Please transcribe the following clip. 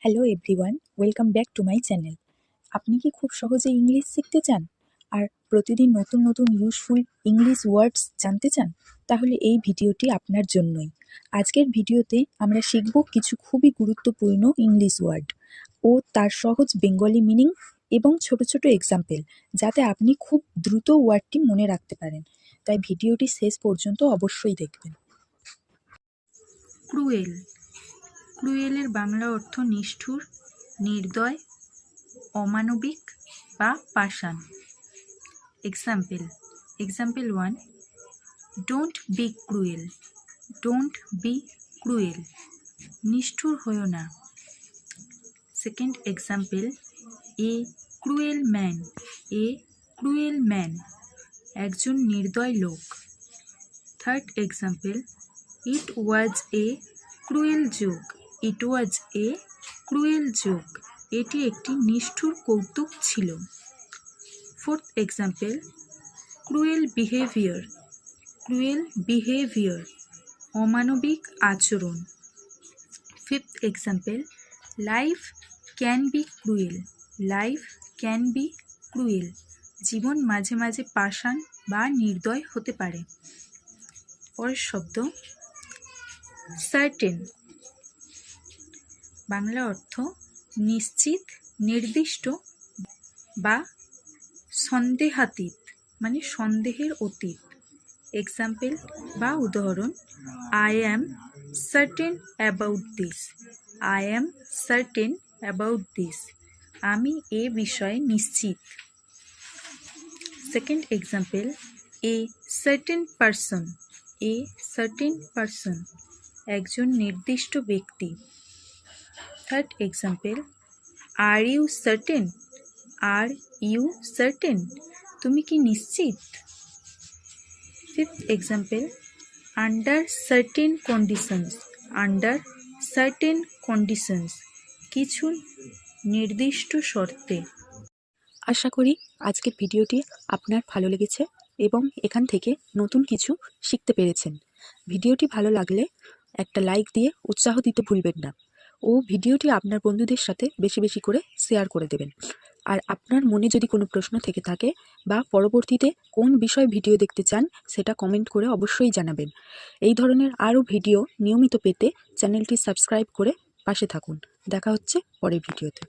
Hello everyone, welcome back to my channel. আপনি কি খুব সহজে ইংলিশ শিখতে চান আর প্রতিদিন নতুন নতুন ইউজফুল ইংলিশ ওয়ার্ডস জানতে চান? তাহলে এই ভিডিওটি আপনার জন্যই। আজকের ভিডিওতে আমরা শিখব কিছু খুবই গুরুত্বপূর্ণ ইংলিশ ওয়ার্ড ও তার সহজ বেঙ্গলি মিনিং এবং ছোট ছোট এক্সাম্পল, যাতে আপনি খুব দ্রুত ওয়ার্ডটি মনে রাখতে পারেন। তাই ভিডিওটি শেষ পর্যন্ত অবশ্যই দেখবেন। ক্রুয়েল। ক্রুয়েলের বাংলা অর্থ নিষ্ঠুর, নির্দয়, অমানবিক বা পাষাণ। Example 1, don't be cruel. Don't be cruel, নিষ্ঠুর হয়েও না। Second example, a cruel man. A cruel man, একজন নির্দয় লোক। Third example, it was a cruel joke. It was a cruel joke, এটি একটি নিষ্ঠুর কৌতুক ছিল। Fourth example, cruel behaviour. Cruel behaviour, অমানবিক আচরণ। Fifth example, life can be cruel. Life can be cruel, জীবন মাঝে মাঝে পাষাণ বা নির্দয় হতে পারে। পরের শব্দ, সার্টেন। বাংলা অর্থ নিশ্চিত, নির্দিষ্ট বা সন্দেহাতীত, মানে সন্দেহের অতীত। এক্সাম্পল বা উদাহরণ, I am certain about this. I am certain about this, আমি এ বিষয়ে নিশ্চিত। Second example, a certain person. A certain person, একজন নির্দিষ্ট ব্যক্তি। Third example, are you certain. Are you certain, তুমি কি নিশ্চিত? Fifth example, under certain conditions. Under certain conditions, কিছু নির্দিষ্ট শর্তে। আশা করি আজকের ভিডিওটি আপনার ভালো লেগেছে এবং এখান থেকে নতুন কিছু শিখতে পেরেছেন। ভিডিওটি ভালো লাগলে একটা লাইক দিয়ে উৎসাহ দিতে ভুলবেন না ও ভিডিওটি আপনার বন্ধুদের সাথে বেশি বেশি করে শেয়ার করে দেবেন। আর আপনার মনে যদি কোনো প্রশ্ন থেকে থাকে বা পরবর্তীতে কোন বিষয়ে ভিডিও দেখতে চান, সেটা কমেন্ট করে অবশ্যই জানাবেন। এই ধরনের আরও ভিডিও নিয়মিত পেতে চ্যানেলটি সাবস্ক্রাইব করে পাশে থাকুন। দেখা হচ্ছে পরের ভিডিওতে।